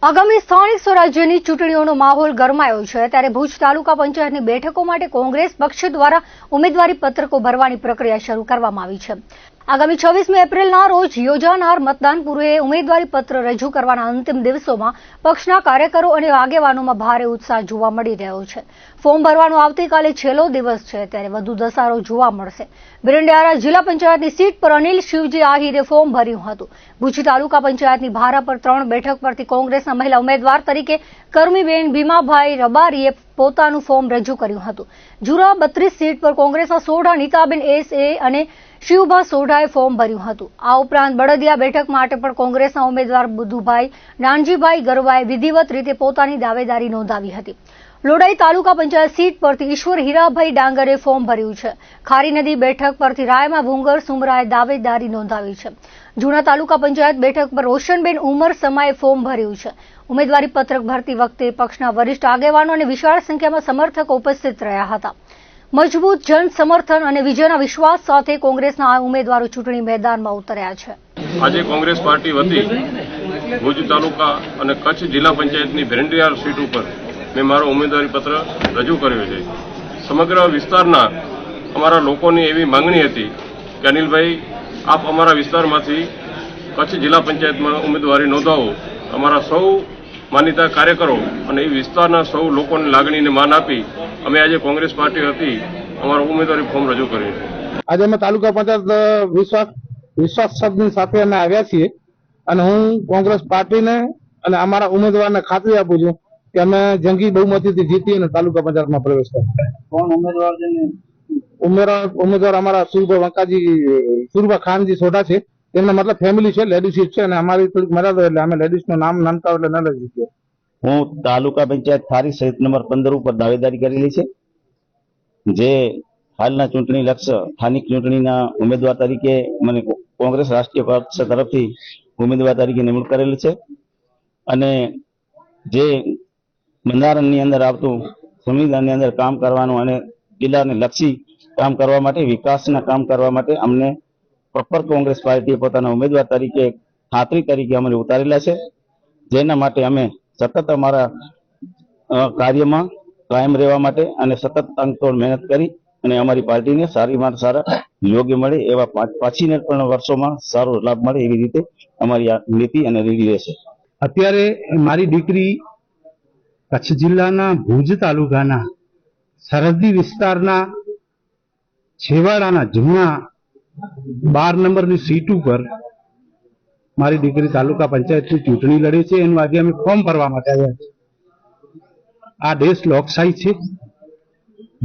આગામી સ્થાનિક સ્વરાજ્યની ચૂંટણીઓનો માહોલ ગરમાયો છે ત્યારે ભુજ તાલુકા પંચાયતની બેઠકો માટે કોંગ્રેસ પક્ષ દ્વારા ઉમેદવારી પત્રકો ભરવાની પ્રક્રિયા શરૂ કરવામાં આવી છે। આગામી 26મી એપ્રિલના રોજ યોજાનાર મતદાન પૂર્વે ઉમેદવારી પત્ર રજૂ કરવાના અંતિમ દિવસોમાં પક્ષના કાર્યકરો અને આગેવાનોમાં ભારે ઉત્સાહ જોવા મળી રહ્યો છે। ફોર્મ ભરવાનો આવતીકાલે છેલ્લો દિવસ છે ત્યારે વધુ ધસારો જોવા મળશે। બિરંડિયારા જિલ્લા પંચાયતની સીટ પર અનિલ શિવજી આહિરે ફોર્મ ભર્યું હતું। ભુજ તાલુકા પંચાયતની ભારા પર 3 બેઠક પરથી કોંગ્રેસના મહિલા ઉમેદવાર તરીકે કરમીબેન ભીમાભાઈ રબારીએ પોતાનું ફોર્મ રજૂ કર્યું હતું। જુરા 32 સીટ પર કોંગ્રેસના સોઢા નીતાબેન એસએ અને શિવભા સોઢાએ ફોર્મ ભર્યું હતું। આ ઉપરાંત બળદિયા બેઠક માટે પણ કોંગ્રેસના ઉમેદવાર બુધુભાઈ નાનજીભાઈ ગરવાએ વિધિવત રીતે પોતાની દાવેદારી નોંધાવી હતી। લોડાઈ તાલુકા પંચાયત સીટ પરથી ઈશ્વર હીરાભાઈ ડાંગરે ફોર્મ ભર્યું છે। ખારી નદી બેઠક પરથી રાયમા ભુંગર સુમરાએ દાવેદારી નોંધાવી છે। જૂના તાલુકા પંચાયત બેઠક પર રોશનબેન ઉમર સમાએ ફોર્મ ભર્યું છે। ઉમેદવારી પત્રક ભરતી વખતે પક્ષના વરિષ્ઠ આગેવાનો અને વિશાળ સંખ્યામાં સમર્થકો ઉપસ્થિત રહ્યા હતા। મજબૂત જન સમર્થન અને વિજયના વિશ્વાસ સાથે કોંગ્રેસના આ ઉમેદવારો ચૂંટણી મેદાનમાં ઉતર્યા છે। આજે કોંગ્રેસ પાર્ટી વતી ભુજ તાલુકા અને કચ્છ જિલ્લા પંચાયતની ભેરંડિયાર સીટ ઉપર મેં મારો ઉમેદવારી પત્ર રજૂ કર્યો છે। સમગ્ર વિસ્તારના અમારા લોકોની એવી માંગણી હતી કે અનિલભાઈ આપ અમારા વિસ્તારમાંથી કચ્છ જિલ્લા પંચાયતમાં ઉમેદવારી નોંધાવો। અમારા સૌ માનીતા કાર્યકરો અને એ વિસ્તારના સૌ લોકોની લાગણીને માન આપી અમે આજે કોંગ્રેસ પાર્ટી હતી અમારું ઉમેદવારી ફોર્મ રજૂ કર્યું છે। આજે અમે તાલુકા પંચાયત વિશ્વાસ શબ્દની સાથે અમે આવ્યા છીએ અને હું કોંગ્રેસ પાર્ટીને અને અમારા ઉમેદવારને ખાતરી આપું છું કે અમે જંગી બહુમતીથી જીતી અને તાલુકા પંચાયતમાં પ્રવેશ કર્યો। કોણ ઉમેદવાર છે? ઉમેદવાર અમારા સુરભા ખાનજી સોઢા છે। તેમના મતલબ ફેમિલી છે, લેડીઝ સીટ છે અને અમારી થોડીક મર્યાદા એટલે અમે લેડીઝનું નામ નાનતા એટલે ન લઈ શકીએ। હું તાલુકા પંચાયત ખારી સહિત નંબર 15 ઉપર દાવેદારી કરેલી છે। જે હાલના ચૂંટણી લક્ષ સ્થાનિક ચૂંટણીના ઉમેદવાર તરીકે મને કોંગ્રેસ રાષ્ટ્રીય પક્ષ તરફથી ઉમેદવાર તરીકે નિમણૂક કરેલી છે અને જે બંધારણની અંદર આવતું સંવિધાનની અંદર કામ કરવાનું અને જિલ્લાને લક્ષી કામ કરવા માટે, વિકાસના કામ કરવા માટે અમને પ્રોપર કોંગ્રેસ પાર્ટીએ પોતાના ઉમેદવાર તરીકે ખાતરી તરીકે અમને ઉતારેલા છે। જેના માટે અમે સતત અમારા કાર્યમાં કાયમ રહેવા માટે અને સતત અંતોડ મહેનત કરી અને અમારી પાર્ટીને સારીમાં સારા યોગ્ય મળે એવા પાછીના પણ વર્ષોમાં સારો લાભ મળે એવી રીતે અમારી આ નીતિ અને રેડી રહેશે। અત્યારે મારી દીકરી કચ્છ જિલ્લાના ભુજ તાલુકાના સરહદી વિસ્તારના છેવાડાના જૂના 12 નંબરની સીટ ઉપર મારી દીકરી તાલુકા પંચાયતની ચૂંટણી લડે છે। એનું આજે અમે ફોર્મ ભરવા માટે આવ્યા છીએ। આ દેશ લોકશાહી છે।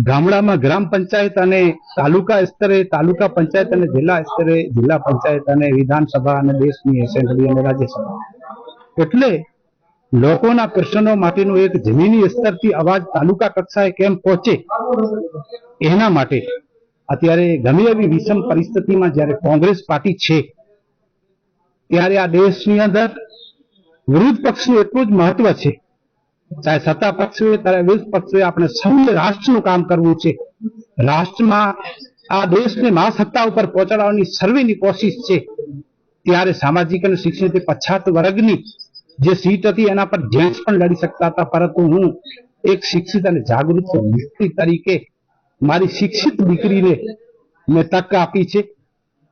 ગામડામાં ગ્રામ પંચાયત અને તાલુકા સ્તરે તાલુકા પંચાયત અને જિલ્લા સ્તરે જિલ્લા પંચાયત અને વિધાનસભા અને દેશની એસેમ્બલી અને રાજ્યસભા, એટલે લોકોના પ્રશ્નો માટેનો એક જમીની સ્તરથી અવાજ તાલુકા કક્ષાએ કેમ પહોંચે એના માટે અત્યારે ગમે એવી વિષમ પરિસ્થિતિમાં જ્યારે કોંગ્રેસ પાર્ટી છે ત્યારે આ દેશની અંદર વિરોધ પક્ષનું એટલું જ મહત્વ છે। ચાહે સત્તા પક્ષ હોય ત્યારે વિરોધ પક્ષ હોય, આપણે સૌને રાષ્ટ્રનું કામ કરવું છે। રાષ્ટ્રમાં આ દેશને મહાસત્તા ઉપર પહોંચાડવાની સર્વેની કોશિશ છે। ત્યારે સામાજિક અને શિક્ષિત પછાત વર્ગની જે સીટ હતી એના પર જેન્ટ્સ પણ લડી શકતા હતા, પરંતુ હું એક શિક્ષિત અને જાગૃત વ્યક્તિ તરીકે મારી શિક્ષિત દીકરીને મેં તક આપી છે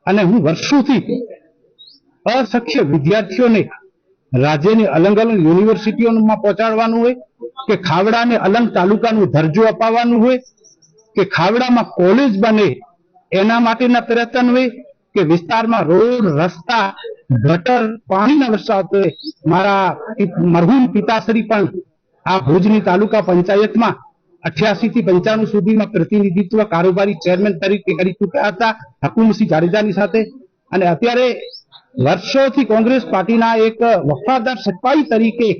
અને હું વર્ષોથી અશિક્ષિત વિદ્યાર્થીઓને રાજ્યની અલગ અલગ યુનિવર્સિટીઓમાં પહોંચાડવાનું હોય કે ખાવડાને અલગ તાલુકાનું દરજ્જો અપાવવાનું હોય કે ખાવડામાં કોલેજ બને એના માટેના પ્રયત્ન હોય કે વિસ્તારમાં રોડ, રસ્તા, ગટર, પાણીના વરસાદ હોય। મારા મરહૂમ પિતાશ્રી પણ આ ભુજની તાલુકા પંચાયતમાં 88 થી 95 સુધીમાં પ્રતિનિધિત્વ કારોબારી ચેરમેન તરીકે કરી ચૂક્યા હતા હકુમસિંહ જાડેજાની સાથે અને અત્યારે વર્ષોથી કોંગ્રેસ પાર્ટીના એક વફાદાર સિપાહી તરીકે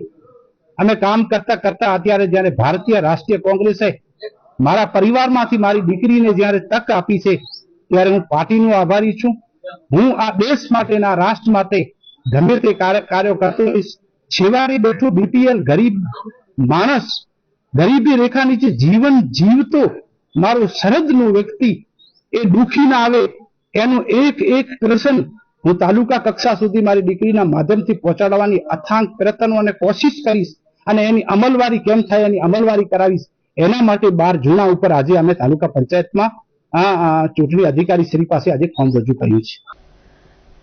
અમે કામ કરતા કરતા અત્યારે જ્યારે ભારતીય રાષ્ટ્રીય કોંગ્રેસે મારા પરિવારમાંથી મારી દીકરીને જ્યારે તક આપી છે ત્યારે હું પાર્ટીનો આભારી છું। હું આ દેશ માટેના રાષ્ટ્ર માટે ગમે તે કાર્યો કરતો હોઈશ। છેવાડે બેઠો બીપીએલ ગરીબ માણસ, ગરીબી રેખા નીચે જીવન જીવતો મારો સરહદનો વ્યક્તિ એ દુખી ના આવે એનું એક એક પ્રશ્ન હું તાલુકા કક્ષા સુધી મારી દીકરીના માધ્યમથી પહોંચાડવાની અથાંગ પ્રયત્નો અને કોશિશ કરીશ અને એની અમલવારી કેમ થાય એની અમલવારી કરાવીશ. એના માટે 12 જૂના ઉપર આજે અમે તાલુકા પંચાયતમાં ચૂંટણી અધિકારી શ્રી પાસે આજે ફોર્મ રજૂ કર્યું છે.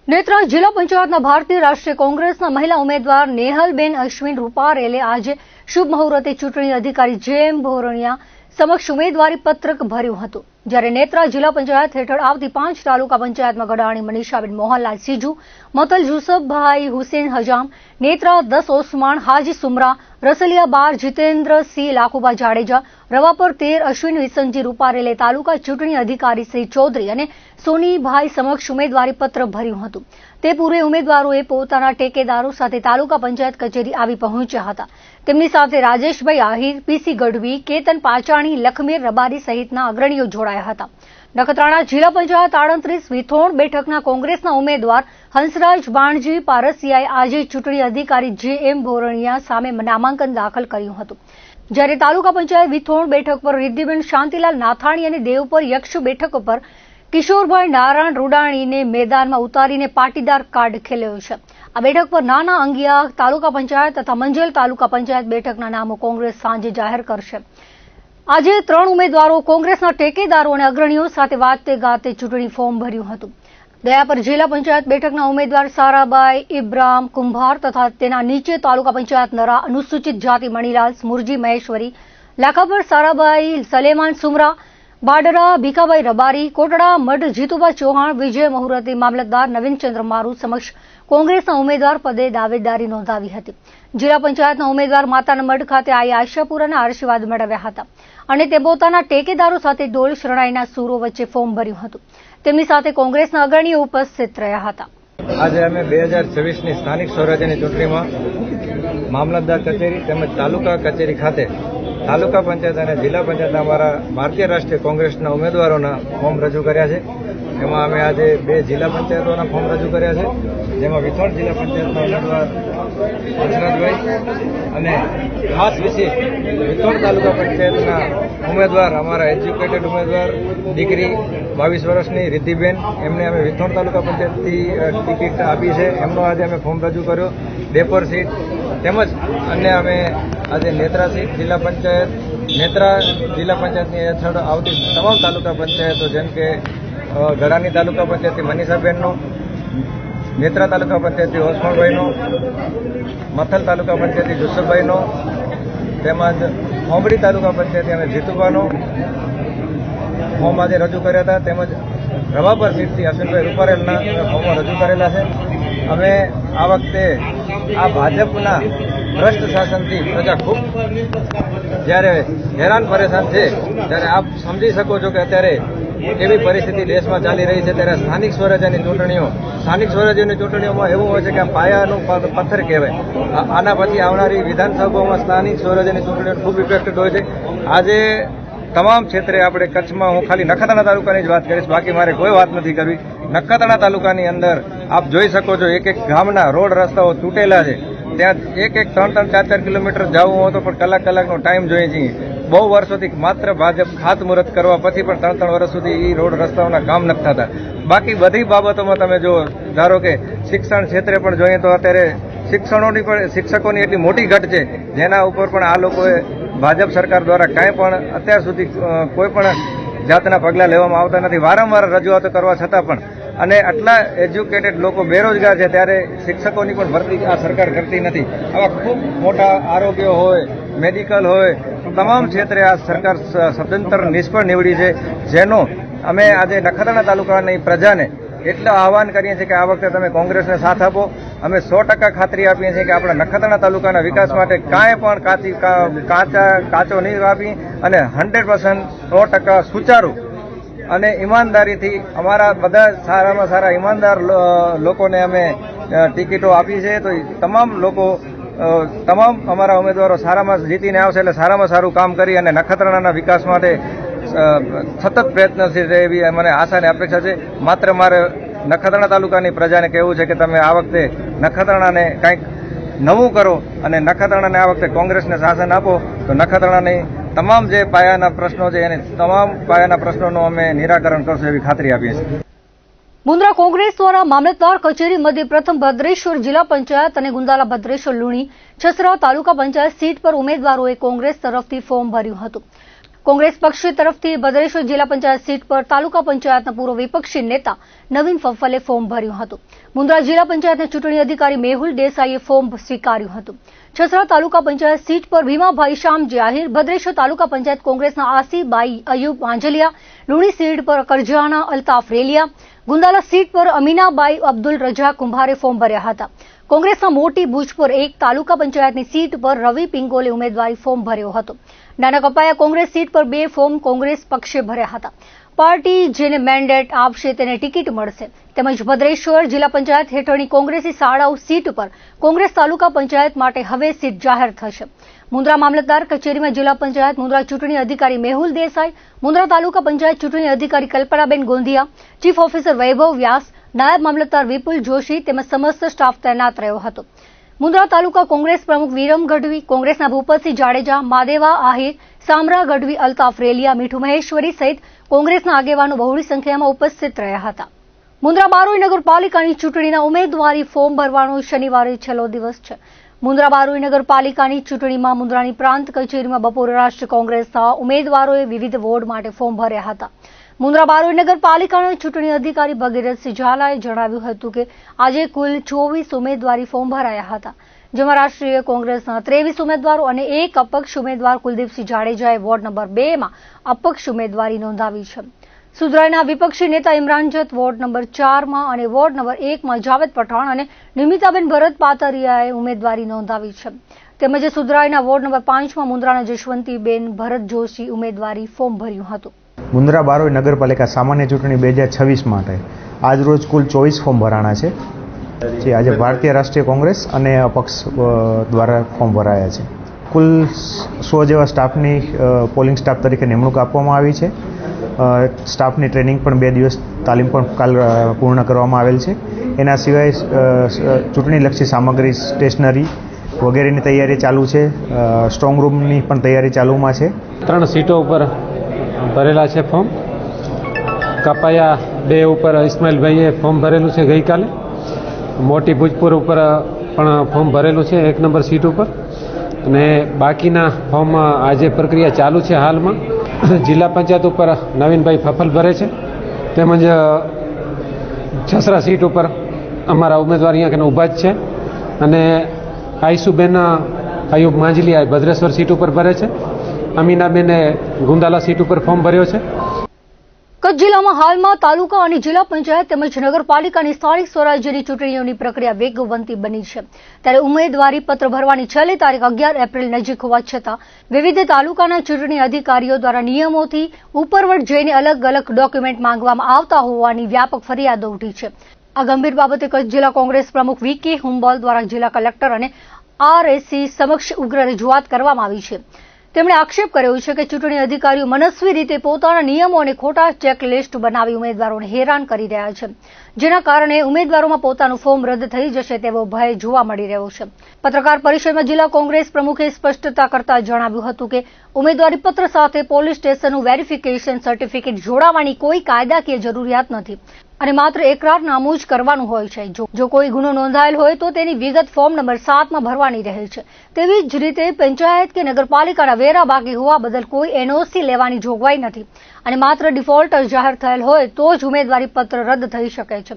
નેત્રા જિલ્લા પંચાયતના ભારતીય રાષ્ટ્રીય કોંગ્રેસના મહિલા ઉમેદવાર નેહલબેન અશ્વિન રૂપારેલે આજે શુભ મુહૂર્તે ચૂંટણી અધિકારી જે.એમ. ભોરણિયા સમક્ષ ઉમેદવારી પત્રક ભર્યું હતું. જ્યારે નેત્રા જિલ્લા પંચાયત હેઠળ આવતી 5 તાલુકા પંચાયતમાં ગડાણી મનીષાબેન મોહનલાલ સીજુ, મતલ યુસુફભાઈ હુસેન હજામ, નેત્રા 10 ઓસમાણ હાજી સુમરા, રસલિયા 12 જીતેન્દ્રસિંહ લાખુબા જાડેજા, રવાપર 13 અશ્વિન વિસનજી રૂપારેલે તાલુકા ચૂંટણી અધિકારી શ્રી ચૌધરી અને સોનીભાઈ સમક્ષ ઉમેદવારી પત્ર ભર્યું હતું. તે પૂર્વે ઉમેદવારોએ પોતાના ટેકેદારો સાથે તાલુકા પંચાયત કચેરી આવી પહોંચ્યા હતા. તેમની સાથે રાજેશભાઈ આહિર, પીસી ગઢવી, કેતન પાચાણી, લખમીર રબારી સહિતના અગ્રણીઓ જોડાયા હતા. નખત્રાણા જિલ્લા પંચાયત 38 વિથોણ બેઠકના કોંગ્રેસના ઉમેદવાર હંસરાજ બાણજી પારસિયાએ આજે ચૂંટણી અધિકારી જે.એમ. ભોરણિયા સામે નામાંકન દાખલ કર્યું હતું. જ્યારે તાલુકા પંચાયત વિથોણ બેઠક પર રિદ્ધિબેન શાંતિલાલ નાથાણી અને દેવપર યક્ષ બેઠક પર કિશોરભાઈ નારાયણ રૂડાણીને મેદાનમાં ઉતારીને પાટીદાર કાર્ડ ખેલાયો છે. આ બેઠક પર નાના અંગિયા તાલુકા પંચાયત તથા મંજલ તાલુકા પંચાયત બેઠકના નામો કોંગ્રેસ સાંજે જાહેર કરશે. આજે 3 ઉમેદવારો કોંગ્રેસના ટેકેદારો અને અગ્રણીઓ સાથે વાતે ગાતે ચૂંટણી ફોર્મ ભર્યું હતું. દયાપર જિલ્લા પંચાયત બેઠકના ઉમેદવાર સારાબાઈ ઇબ્રામ કુંભાર તથા તેના નીચે તાલુકા પંચાયત નરા અનુસૂચિત જાતિ મણીલાલ મુરજી મહેશ્વરી, લાખાપર સારાબાઈ સલેમાન સુમરા, બાડરા ભીખાભાઈ રબારી, કોટડા મઢ જીતુભા ચૌહાણ, વિજય મુહૂર્તે મામલતદાર નવીનચંદ્ર મારુ સમક્ષ કોંગ્રેસના ઉમેદવાર પદે દાવેદારી નોંધાવી હતી. જિલ્લા પંચાયતના ઉમેદવાર માતાના મઢ ખાતે આવી આશાપુરાના આશીર્વાદ મેળવ્યા હતા અને તે પોતાના ટેકેદારો સાથે ઢોલ શરણાઈના સૂરો વચ્ચે ફોર્મ ભર્યું હતું. તેમની સાથે કોંગ્રેસના અગ્રણીઓ ઉપસ્થિત રહ્યા હતા. આજે અમે 2024ની સ્થાનિક સ્વરાજ્યની ચૂંટણીમાં મામલતદાર કચેરી તેમજ તાલુકા કચેરી ખાતે તાલુકા પંચાયત અને જિલ્લા પંચાયતના અમારા ભારતીય રાષ્ટ્રીય કોંગ્રેસના ઉમેદવારોના ફોર્મ રજૂ કર્યા છે. એમાં અમે આજે 2 જિલ્લા પંચાયતોના ફોર્મ રજૂ કર્યા છે, જેમાં વિથોણ જિલ્લા પંચાયતના ઉમેદવાર હંસરાજભાઈ અને ખાસ વિશેષ વિથોણ તાલુકા પંચાયતના ઉમેદવાર અમારા એજ્યુકેટેડ ઉમેદવાર દીકરી 22 વર્ષની રિદ્ધિબેન, એમને અમે વિથોણ તાલુકા પંચાયતથી ટિકિટ આપી છે. એમનો આજે અમે ફોર્મ રજૂ કર્યો. ડેપર સીટ તેમજ અન્ય અમે આજે નેત્રા સીટ જિલ્લા પંચાયતની હેઠળ આવતી તમામ તાલુકા પંચાયતો જેમ કે ગડાની તાલુકા પંચાયતથી મનીષાબેનનો, નેત્રા તાલુકા પંચાયતથી ઓસમાણભાઈનો, મથલ તાલુકા પંચાયતથી યુસુફભાઈનો, તેમજ હોંબડી તાલુકા પંચાયતથી અમે જીતુભાનો ફોર્મ આજે રજૂ કર્યા હતા. તેમજ રવાપર સીટથી અશ્વિનભાઈ રૂપારેલના ફોર્મો રજૂ કરેલા છે. અમે આ વખતે આ ભાજપના ભ્રષ્ટ શાસનથી પ્રજા ખૂબ જ્યારે હેરાન પરેશાન છે, ત્યારે આપ સમજી શકો છો કે અત્યારે એવી પરિસ્થિતિ દેશમાં ચાલી રહી છે. ત્યારે સ્થાનિક સ્વરાજ્યની ચૂંટણીઓમાં એવું હોય છે કે આ પાયાનું પથ્થર કહેવાય. આના પછી આવનારી વિધાનસભામાં સ્થાનિક સ્વરાજ્યની ચૂંટણીઓ ખૂબ ઇફેક્ટેડ હોય છે. આજે તમામ ક્ષેત્રે આપણે કચ્છમાં, હું ખાલી નખત્રાણા તાલુકાની જ વાત કરીશ, બાકી મારે કોઈ વાત નથી કરવી. નખત્રાણા તાલુકાની અંદર આપ જોઈ શકો છો એક ગામના રોડ રસ્તાઓ તૂટેલા છે. ત્યાં 3-4 કિલોમીટર જવું હોય તો પણ કલાકનો ટાઈમ જોઈએ છીએ. બહુ વર્ષોથી માત્ર ભાજપ ખાતમુહૂર્ત કરવા પછી પણ 3 વર્ષ સુધી એ રોડ રસ્તાઓના કામ નથી થતા. બાકી બધી બાબતોમાં તમે જો ધારો કે શિક્ષણ ક્ષેત્રે પણ જોઈએ તો અત્યારે શિક્ષકોની એટલી મોટી ઘટ છે, જેના ઉપર પણ આ લોકોએ ભાજપ સરકાર દ્વારા કાંઈ પણ અત્યાર સુધી કોઈ પણ જાતના પગલાં લેવામાં આવતા નથી. વારંવાર રજૂઆતો કરવા છતાં પણ, અને આટલા એજ્યુકેટેડ લોકો બેરોજગાર છે ત્યારે શિક્ષકોની પણ ભરતી આ સરકાર કરતી નથી. આવા ખૂબ મોટા આરોગ્ય હોય, મેડિકલ હોય, તમામ ક્ષેત્રે આ સરકાર સદંતર નિષ્ફળ નીવડી છે. જેનો અમે આજે નખત્રાણા તાલુકાની પ્રજાને એટલા આહવાન કરીએ છીએ કે આ વખતે તમે કોંગ્રેસને સાથ આપો. અમે 100% ખાતરી આપીએ છીએ કે આપણા નખત્રાણા તાલુકાના વિકાસ માટે કાંઈ પણ કાચો નહીં આપી અને 100% સુચારું અને ઈમાનદારીથી અમારા બધા સારામાં સારા ઈમાનદાર લોકોને અમે ટિકિટો આપી છે. તો તમામ અમારા ઉમેદવારો સારામાં જીતીને આવશે એટલે સારામાં સારું કામ કરી અને નખત્રાણાના વિકાસ માટે સતત પ્રયત્નશીલ રહે એવી મને આશા અને અપેક્ષા છે. માત્ર મારે નખત્રાણા તાલુકાની પ્રજાને કહેવું છે કે તમે આ વખતે નખત્રાણાને કંઈક નવું કરો અને નખત્રાણાને આ વખતે કોંગ્રેસને શાસન આપો તો નખત્રાણાની તમામ જે પાયાના પ્રશ્નો છે એને તમામ પાયાના પ્રશ્નોનું અમે નિરાકરણ કરશું એવી ખાતરી આપીએ છીએ. મુન્દ્રા કોંગ્રેસ દ્વારા મામલતદાર કચેરી મધ્ય પ્રથમ ભદ્રેશ્વર જિલ્લા પંચાયત અને ગુંદાલા ભદ્રેશ્વર લુણી છસરા તાલુકા પંચાયત સીટ પર ઉમેદવારોએ કોંગ્રેસ તરફથી ફોર્મ ભર્યું હતું. કોંગ્રેસ પક્ષ તરફથી ભદ્રેશ્વર જિલ્લા પંચાયત સીટ પર તાલુકા પંચાયતના પૂર્વ વિપક્ષી નેતા નવીન ફફલે ફોર્મ ભર્યું હતું. મુન્દ્રા જિલ્લા પંચાયતના ચૂંટણી અધિકારી મેહુલ દેસાઈએ ફોર્મ સ્વીકાર્યું હતું. છસરા તાલુકા પંચાયત સીટ પર ભીમાભાઈ શામજી આહિર, ભદ્રેશ્વર તાલુકા પંચાયત કોંગ્રેસના આસીબાઈ અયુબ આંજલિયા, લુણી સીટ પર કરજાના અલ્તાફ રેલિયા, ગુંદાલા સીટ પર અમીનાબાઈ અબ્દુલ રજા કુંભારે ફોર્મ ભર્યા હતા. કોંગ્રેસના મોટી ભુજ પર એક તાલુકા પંચાયતની સીટ પર રવિ પિંગોલે ઉમેદવારી ફોર્મ ભર્યો હતો. નાના કપાયા કોંગ્રેસ સીટ પર 2 ફોર્મ કોંગ્રેસ પક્ષે ભર્યા હતા. પાર્ટી જેને મેન્ડેટ આપશે તેને ટિકિટ મળશે. તેમજ ભદ્રેશ્વર જિલ્લા પંચાયત હેઠળની કોંગ્રેસી શાળાઓ સીટ પર કોંગ્રેસ તાલુકા પંચાયત માટે હવે સીટ જાહેર થશે. મુન્દ્રા મામલતદાર કચેરીમાં જિલ્લા પંચાયત મુન્દ્રા ચૂંટણી અધિકારી મેહુલ દેસાઈ, મુન્દ્રા તાલુકા પંચાયત ચૂંટણી અધિકારી કલ્પનાબેન ગોંધિયા, ચીફ ઓફિસર વૈભવ વ્યાસ, નાયબ મામલતદાર વિપુલ જોશી તેમજ સમસ્ત સ્ટાફ તૈનાત રહ્યો હતો. મુન્દ્રા તાલુકા કોંગ્રેસ પ્રમુખ વિરમ ગઢવી, કોંગ્રેસના ભૂપતસિંહ જાડેજા, માદેવા આહિર, સામરા ગઢવી, અલ્તાફ રેલિયા, મીઠુ મહેશ્વરી સહિત કોંગ્રેસના આગેવાનો બહોળી સંખ્યામાં ઉપસ્થિત રહ્યા હતા. મુન્દ્રા બારોઈ નગરપાલિકાની ચૂંટણીના ઉમેદવારી ફોર્મ ભરવાનો શનિવારે છેલ્લો દિવસ છે. મુન્દ્રા બારોઈ નગરપાલિકાની ચૂંટણીમાં મુન્દ્રાની પ્રાંત કચેરીમાં બપોરે રાષ્ટ્રીય કોંગ્રેસના ઉમેદવારોએ વિવિધ વોર્ડ માટે ફોર્મ ભર્યા હતા. મુન્દ્રા બારોઈ નગરપાલિકાના ચૂંટણી અધિકારી ભગીરથસિંહ ઝાલાએ જણાવ્યું હતું કે આજે કુલ 24 ઉમેદવારી ફોર્મ ભરાયા હતા, જેમાં રાષ્ટ્રીય કોંગ્રેસના 23 ઉમેદવારો અને એક અપક્ષ ઉમેદવાર કુલદીપસિંહ જાડેજાએ વોર્ડ નંબર 2 માં અપક્ષ ઉમેદવારી નોંધાવી છે. સુધરાઈના વિપક્ષી નેતા ઇમરાન જત વોર્ડ નંબર 4 માં અને વોર્ડ નંબર 1 માં જાવેદ પઠાણ અને નિમિતાબેન ભરત પાતરિયાએ ઉમેદવારી નોંધાવી છે. તેમજ સુધરાઈના વોર્ડ નંબર 5 માં મુન્દ્રાના જશવંતીબેન ભરત જોશી ઉમેદવારી ફોર્મ ભર્યું હતું. મુન્દ્રા બારોઈ નગરપાલિકા સામાન્ય ચૂંટણી 2026 માટે આજ રોજ કુલ 24 ફોર્મ ભરાણા છે. જે આજે ભારતીય રાષ્ટ્રીય કોંગ્રેસ અને અપક્ષ દ્વારા ફોર્મ ભરાયા છે. કુલ 100 જેવા સ્ટાફની પોલિંગ સ્ટાફ તરીકે નિમણૂક આપવામાં આવી છે. સ્ટાફની ટ્રેનિંગ પણ 2 દિવસ તાલીમ પણ કાલ પૂર્ણ કરવામાં આવેલ છે. એના સિવાય ચૂંટણીલક્ષી સામગ્રી, સ્ટેશનરી વગેરેની તૈયારી ચાલુ છે. સ્ટ્રોંગ રૂમની પણ તૈયારી ચાલુમાં છે. 3 સીટો ઉપર ભરેલા છે ફોર્મ. કપાયા 2 ઉપર ઇસ્માઇલભાઈએ ફોર્મ ભરેલું છે ગઈકાલે. મોટી ભૂજપુર ઉપર પણ ફોર્મ ભરેલું છે 1 નંબર સીટ ઉપર. અને બાકીના ફોર્મ આજે પ્રક્રિયા ચાલુ છે હાલમાં. જિલ્લા પંચાયત ઉપર નવીનભાઈ ફફલ ભરે છે. તેમજ છસરા સીટ ઉપર અમારા ઉમેદવાર અહીંયા ઊભા જ છે. અને આઈસુબેન અયુબ માંજલિયા ભદ્રેશ્વર સીટ ઉપર ભરે છે. અમીનાબેને ગુંદાલા સીટ ઉપર ફોર્મ ભર્યો છે. કચ્છ જિલ્લામાં હાલમાં તાલુકા અને જિલ્લા પંચાયત તેમજ નગરપાલિકાની સ્થાનિક સ્વરાજ્યની ચૂંટણીઓની પ્રક્રિયા વેગવંતી બની છે. ત્યારે ઉમેદવારી પત્ર ભરવાની છેલ્લી તારીખ 11 એપ્રિલ નજીક હોવા છતાં વિવિધ તાલુકાના ચૂંટણી અધિકારીઓ દ્વારા નિયમોથી ઉપરવટ જઈને અલગ અલગ ડોક્યુમેન્ટ માંગવામાં આવતા હોવાની વ્યાપક ફરિયાદો ઉઠી છે. આ ગંભીર બાબતે કચ્છ જિલ્લા કોંગ્રેસ પ્રમુખ વી.કે. હુંબલ દ્વારા જિલ્લા કલેક્ટર અને આરએસસી સમક્ષ ઉગ્ર રજૂઆત કરવામાં આવી છે. તેમણે આક્ષેપ કર્યો છે કે ચૂંટણી અધિકારીઓ મનસ્વી રીતે પોતાના નિયમો અને ખોટા ચેકલિસ્ટ બનાવી ઉમેદવારોને હેરાન કરી રહ્યા છે, જેના કારણે ઉમેદવારોમાં પોતાનું ફોર્મ રદ થઈ જશે તેવો ભય જોવા મળી રહ્યો છે. પત્રકાર પરિષદમાં જિલ્લા કોંગ્રેસ પ્રમુખે સ્પષ્ટતા કરતા જણાવ્યું હતું કે ઉમેદવારી પત્ર સાથે પોલીસ સ્ટેશનનું વેરિફિકેશન સર્ટિફિકેટ જોડાવાની કોઈ કાયદાકીય જરૂરિયાત નથી અને માત્ર એકરારનામું જ કરવાનું હોય છે. જો કોઈ ગુનો નોંધાયેલ હોય તો તેની વિગત ફોર્મ નંબર 7 માં ભરવાની રહે છે. તેવી જ રીતે પંચાયત કે નગરપાલિકાના વેરા બાકી હોવા બદલ કોઈ એનઓસી લેવાની જોગવાઈ નથી અને માત્ર ડિફોલ્ટર જાહેર થયેલ હોય તો જ ઉમેદવારી પત્ર રદ થઈ શકે છે.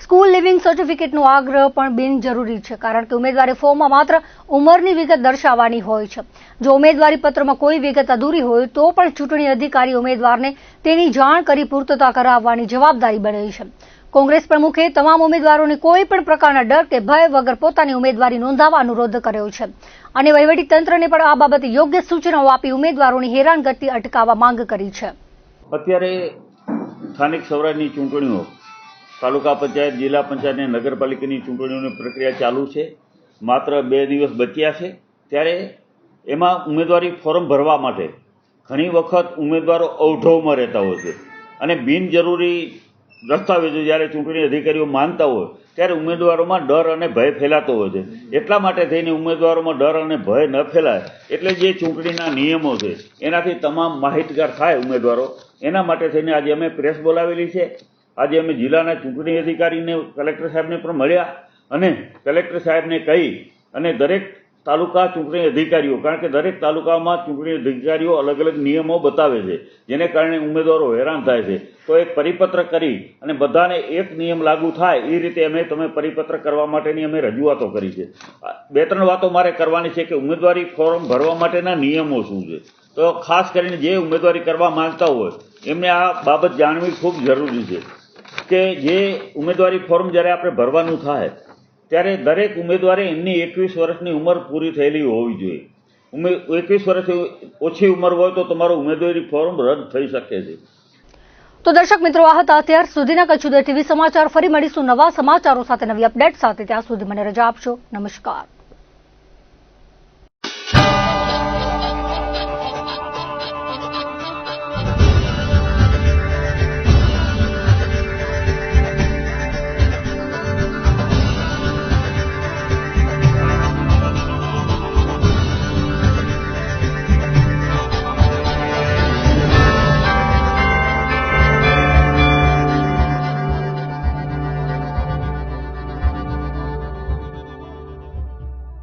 સ્કૂલ લિવિંગ સર્ટિફિકેટનો આગ્રહ પણ બિનજરૂરી છે, કારણ કે ઉમેદવારી ફોર્મમાં માત્ર ઉંમરની વિગત દર્શાવવાની હોય છે. જો ઉમેદવારી પત્રમાં કોઈ વિગત અધૂરી હોય તો પણ ચૂંટણી અધિકારી ઉમેદવારને તેની જાણ કરી પૂર્તતા કરાવવાની જવાબદારી બને છે. કોંગ્રેસ પ્રમુખે તમામ ઉમેદવારોને કોઈ પણ પ્રકારના ડર કે ભય વગર પોતાની ઉમેદવારી નોંધાવવા અનુરોધ કર્યો છે અને વહીવટીતંત્રને પણ આ બાબતે યોગ્ય સૂચનાઓ આપી ઉમેદવારોની હેરાનગતિ અટકાવવા માંગ કરી છે. અત્યારે સ્થાનિક સ્વરાજની ચૂંટણીઓ, તાલુકા પંચાયત, જિલ્લા પંચાયત અને નગરપાલિકાની ચૂંટણીઓની પ્રક્રિયા ચાલુ છે. માત્ર 2 દિવસ બચ્યા છે. ત્યારે એમાં ઉમેદવારી ફોર્મ ભરવા માટે ઘણી વખત ઉમેદવારો અવઢવમાં રહેતા હોય છે અને બિનજરૂરી દસ્તાવેજો જ્યારે ચૂંટણી અધિકારીઓ માંગતા હોય ત્યારે ઉમેદવારોમાં ડર અને ભય ફેલાતો હોય છે. એટલા માટે થઈને ઉમેદવારોમાં ડર અને ભય ન ફેલાય એટલે જે ચૂંટણીના નિયમો છે એનાથી તમામ માહિતગાર થાય ઉમેદવારો. એના માટે થઈને આજે અમે પ્રેસ બોલાવેલી છે આજે અમે જિલ્લાના ચૂંટણી અધિકારીને કલેક્ટર સાહેબને પણ મળ્યા અને કલેક્ટર સાહેબને કહી અને દરેક તાલુકા ચૂંટણી અધિકારીઓ, કારણ કે દરેક તાલુકામાં ચૂંટણી અધિકારીઓ અલગ અલગ નિયમો બતાવે છે જેને કારણે ઉમેદવારો હેરાન થાય છે, તો એક પરિપત્ર કરી અને બધાને એક નિયમ લાગુ થાય એ રીતે તમે પરિપત્ર કરવા માટેની અમે રજૂઆતો કરી છે. 2-3 વાતો મારે કરવાની છે કે ઉમેદવારી ફોર્મ ભરવા માટેના નિયમો શું છે, તો ખાસ કરીને જે ઉમેદવારી કરવા માંગતા હોય એમને આ બાબત જાણવી ખૂબ જરૂરી છે કે જે ઉમેદવારી ફોર્મ જ્યારે આપણે ભરવાનું થાય ત્યારે દરેક ઉમેદવારે એમની 21 વર્ષની ઉંમર પૂરી થયેલી હોવી જોઈએ. 21 વર્ષથી ઓછી ઉંમર હોય તો તમારું ઉમેદવારી ફોર્મ રદ થઈ શકે છે. તો દર્શક મિત્રો, આ હતા અત્યાર સુધીના કચ્છ ઉદય ટીવી સમાચાર. ફરી મળીશું નવા સમાચારો સાથે, નવી અપડેટ સાથે. ત્યાં સુધી મને રજા આપશો. નમસ્કાર.